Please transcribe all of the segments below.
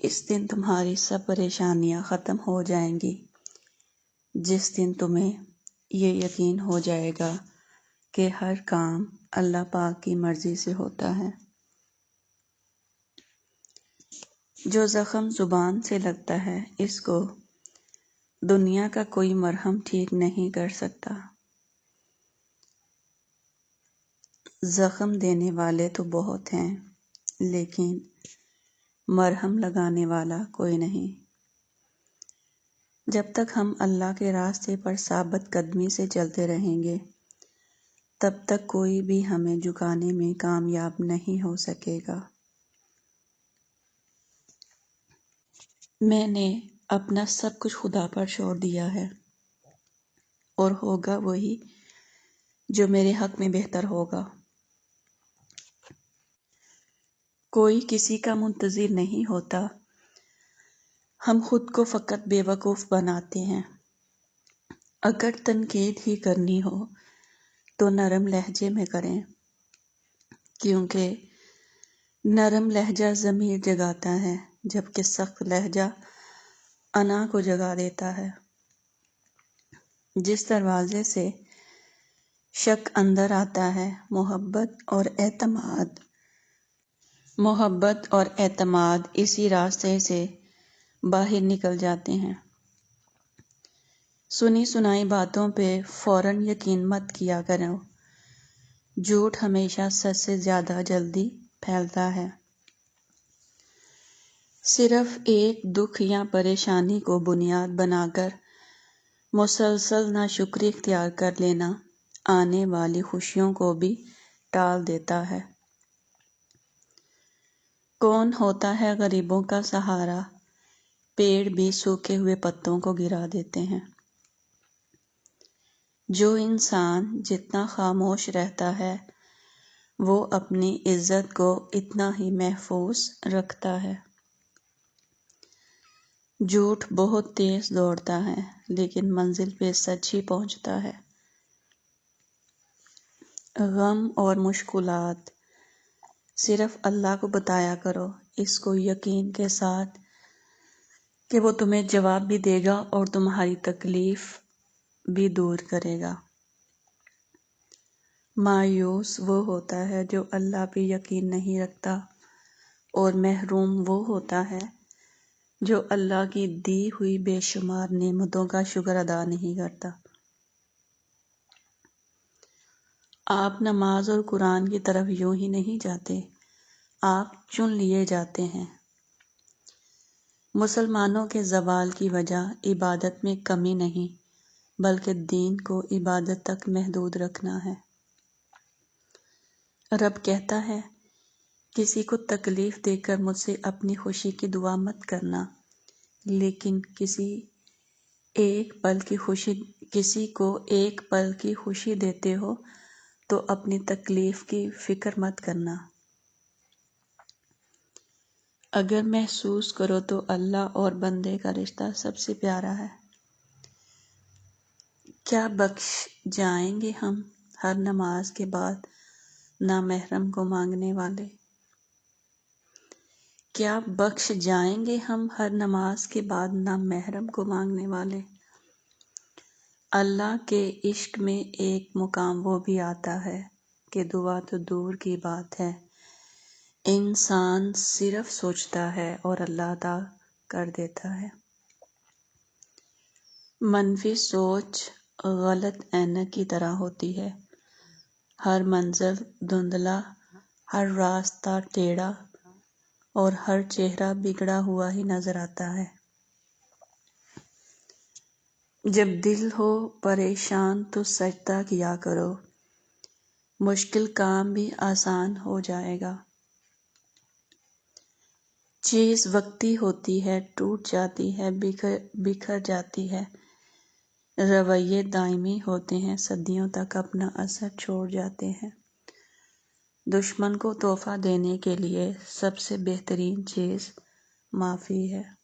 اس دن تمہاری سب پریشانیاں ختم ہو جائیں گی، جس دن تمہیں یہ یقین ہو جائے گا کہ ہر کام اللہ پاک کی مرضی سے ہوتا ہے۔ جو زخم زبان سے لگتا ہے اس کو دنیا کا کوئی مرہم ٹھیک نہیں کر سکتا۔ زخم دینے والے تو بہت ہیں لیکن مرہم لگانے والا کوئی نہیں۔ جب تک ہم اللہ کے راستے پر ثابت قدمی سے چلتے رہیں گے تب تک کوئی بھی ہمیں جھکانے میں کامیاب نہیں ہو سکے گا۔ میں نے اپنا سب کچھ خدا پر چھوڑ دیا ہے اور ہوگا وہی جو میرے حق میں بہتر ہوگا۔ کوئی کسی کا منتظر نہیں ہوتا، ہم خود کو فقط بے وقوف بناتے ہیں۔ اگر تنقید ہی کرنی ہو تو نرم لہجے میں کریں، کیونکہ نرم لہجہ ضمیر جگاتا ہے جبکہ سخت لہجہ انا کو جگا دیتا ہے۔ جس دروازے سے شک اندر آتا ہے، محبت اور اعتماد اسی راستے سے باہر نکل جاتے ہیں۔ سنی سنائی باتوں پہ فوراً یقین مت کیا کرو، جھوٹ ہمیشہ سچ سے زیادہ جلدی پھیلتا ہے۔ صرف ایک دکھ یا پریشانی کو بنیاد بنا کر مسلسل ناشکری اختیار کر لینا آنے والی خوشیوں کو بھی ٹال دیتا ہے۔ کون ہوتا ہے غریبوں کا سہارا؟ پیڑ بھی سوکھے ہوئے پتوں کو گرا دیتے ہیں۔ جو انسان جتنا خاموش رہتا ہے وہ اپنی عزت کو اتنا ہی محفوظ رکھتا ہے۔ جھوٹ بہت تیز دوڑتا ہے لیکن منزل پہ سچ ہی پہنچتا ہے۔ غم اور مشکلات صرف اللہ کو بتایا کرو، اس کو یقین کے ساتھ کہ وہ تمہیں جواب بھی دے گا اور تمہاری تکلیف بھی دور کرے گا۔ مایوس وہ ہوتا ہے جو اللہ پہ یقین نہیں رکھتا، اور محروم وہ ہوتا ہے جو اللہ کی دی ہوئی بے شمار نعمتوں کا شکر ادا نہیں کرتا۔ آپ نماز اور قرآن کی طرف یوں ہی نہیں جاتے، آپ چن لیے جاتے ہیں۔ مسلمانوں کے زوال کی وجہ عبادت میں کمی نہیں بلکہ دین کو عبادت تک محدود رکھنا ہے۔ رب کہتا ہے، کسی کو تکلیف دے کر مجھ سے اپنی خوشی کی دعا مت کرنا، لیکن کسی کو ایک پل کی خوشی دیتے ہو تو اپنی تکلیف کی فکر مت کرنا۔ اگر محسوس کرو تو اللہ اور بندے کا رشتہ سب سے پیارا ہے۔ کیا بخش جائیں گے ہم ہر نماز کے بعد نامحرم کو مانگنے والے؟ کیا بخش جائیں گے ہم ہر نماز کے بعد نامحرم کو مانگنے والے؟ اللہ کے عشق میں ایک مقام وہ بھی آتا ہے کہ دعا تو دور کی بات ہے، انسان صرف سوچتا ہے اور اللہ عطا کر دیتا ہے۔ منفی سوچ غلط اینک کی طرح ہوتی ہے، ہر منظر دھندلا، ہر راستہ ٹیڑھا اور ہر چہرہ بگڑا ہوا ہی نظر آتا ہے۔ جب دل ہو پریشان تو سجدہ کیا کرو، مشکل کام بھی آسان ہو جائے گا۔ چیز وقتی ہوتی ہے، ٹوٹ جاتی ہے، بکھر جاتی ہے، رویے دائمی ہوتے ہیں، صدیوں تک اپنا اثر چھوڑ جاتے ہیں۔ دشمن کو تحفہ دینے کے لیے سب سے بہترین چیز معافی ہے۔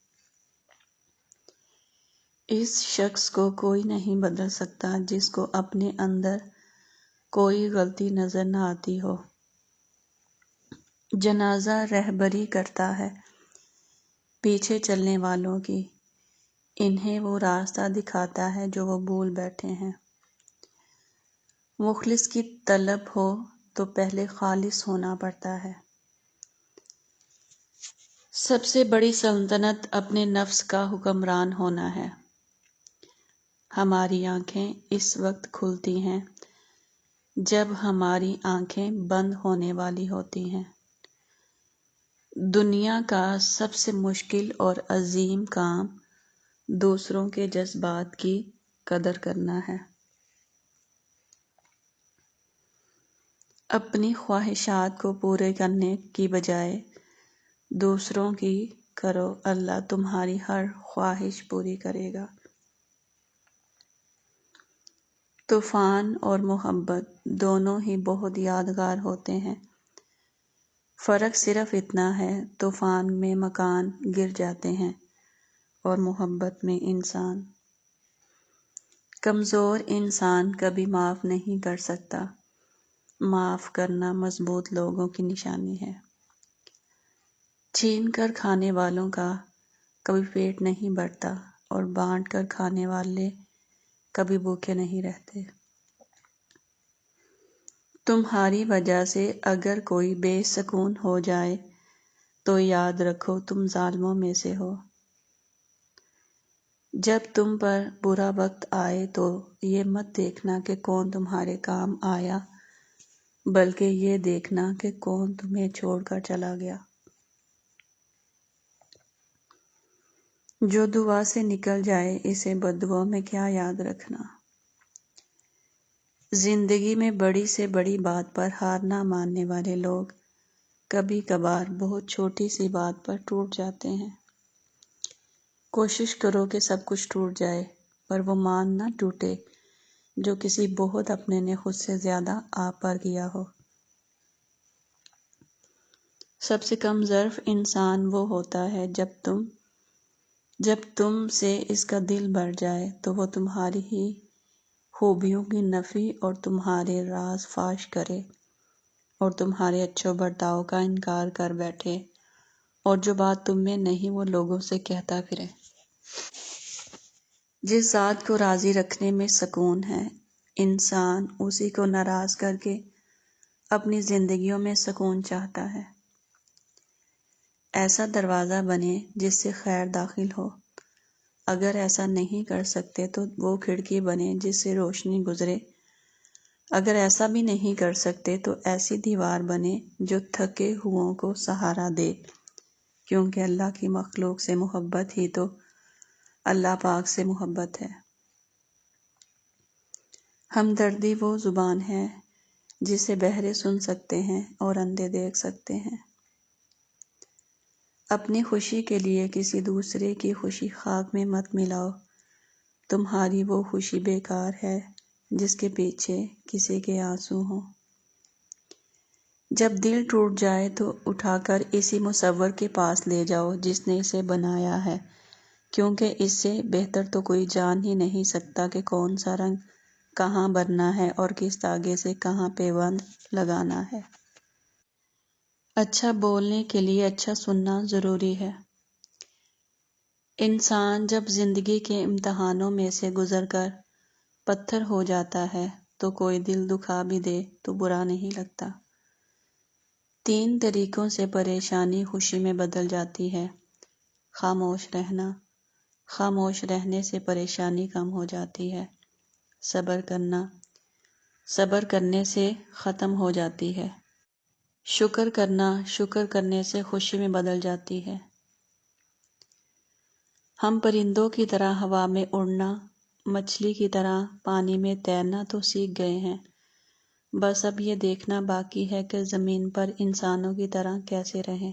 اس شخص کو کوئی نہیں بدل سکتا جس کو اپنے اندر کوئی غلطی نظر نہ آتی ہو۔ جنازہ رہبری کرتا ہے، پیچھے چلنے والوں کی، انہیں وہ راستہ دکھاتا ہے جو وہ بھول بیٹھے ہیں۔ مخلص کی طلب ہو تو پہلے خالص ہونا پڑتا ہے۔ سب سے بڑی سلطنت اپنے نفس کا حکمران ہونا ہے۔ ہماری آنکھیں اس وقت کھلتی ہیں جب ہماری آنکھیں بند ہونے والی ہوتی ہیں۔ دنیا کا سب سے مشکل اور عظیم کام دوسروں کے جذبات کی قدر کرنا ہے۔ اپنی خواہشات کو پورے کرنے کی بجائے دوسروں کی کرو، اللہ تمہاری ہر خواہش پوری کرے گا۔ طوفان اور محبت دونوں ہی بہت یادگار ہوتے ہیں۔ فرق صرف اتنا ہے، طوفان میں مکان گر جاتے ہیں اور محبت میں انسان۔ کمزور انسان کبھی معاف نہیں کر سکتا۔ معاف کرنا مضبوط لوگوں کی نشانی ہے۔ چھین کر کھانے والوں کا کبھی پیٹ نہیں بھرتا اور بانٹ کر کھانے والے کبھی بھوکے نہیں رہتے۔ تمہاری وجہ سے اگر کوئی بے سکون ہو جائے تو یاد رکھو تم ظالموں میں سے ہو۔ جب تم پر برا وقت آئے تو یہ مت دیکھنا کہ کون تمہارے کام آیا، بلکہ یہ دیکھنا کہ کون تمہیں چھوڑ کر چلا گیا۔ جو دعا سے نکل جائے اسے بددعاؤں میں کیا یاد رکھنا۔ زندگی میں بڑی سے بڑی بات پر ہار نہ ماننے والے لوگ کبھی کبھار بہت چھوٹی سی بات پر ٹوٹ جاتے ہیں۔ کوشش کرو کہ سب کچھ ٹوٹ جائے، پر وہ مان نہ ٹوٹے جو کسی بہت اپنے نے خود سے زیادہ آپ پر کیا ہو۔ سب سے کم ظرف انسان وہ ہوتا ہے جب تم سے اس کا دل بھر جائے تو وہ تمہاری ہی خوبیوں کی نفی اور تمہارے راز فاش کرے اور تمہارے اچھے برتاؤ کا انکار کر بیٹھے اور جو بات تم میں نہیں وہ لوگوں سے کہتا پھرے۔ جس ذات کو راضی رکھنے میں سکون ہے، انسان اسی کو ناراض کر کے اپنی زندگیوں میں سکون چاہتا ہے۔ ایسا دروازہ بنے جس سے خیر داخل ہو۔ اگر ایسا نہیں کر سکتے تو وہ کھڑکی بنے جس سے روشنی گزرے۔ اگر ایسا بھی نہیں کر سکتے تو ایسی دیوار بنے جو تھکے ہوئوں کو سہارا دے، کیونکہ اللہ کی مخلوق سے محبت ہی تو اللہ پاک سے محبت ہے۔ ہمدردی وہ زبان ہے جسے بہرے سن سکتے ہیں اور اندھے دیکھ سکتے ہیں۔ اپنی خوشی کے لیے کسی دوسرے کی خوشی خاک میں مت ملاؤ، تمہاری وہ خوشی بیکار ہے جس کے پیچھے کسی کے آنسو ہوں۔ جب دل ٹوٹ جائے تو اٹھا کر اسی مصور کے پاس لے جاؤ جس نے اسے بنایا ہے، کیونکہ اس سے بہتر تو کوئی جان ہی نہیں سکتا کہ کون سا رنگ کہاں بننا ہے اور کس دھاگے سے کہاں پیوند لگانا ہے۔ اچھا بولنے کے لیے اچھا سننا ضروری ہے۔ انسان جب زندگی کے امتحانوں میں سے گزر کر پتھر ہو جاتا ہے تو کوئی دل دکھا بھی دے تو برا نہیں لگتا۔ 3 طریقوں سے پریشانی خوشی میں بدل جاتی ہے۔ خاموش رہنا، خاموش رہنے سے پریشانی کم ہو جاتی ہے۔ صبر کرنا، صبر کرنے سے ختم ہو جاتی ہے۔ شکر کرنا، شکر کرنے سے خوشی میں بدل جاتی ہے۔ ہم پرندوں کی طرح ہوا میں اڑنا، مچھلی کی طرح پانی میں تیرنا تو سیکھ گئے ہیں، بس اب یہ دیکھنا باقی ہے کہ زمین پر انسانوں کی طرح کیسے رہیں۔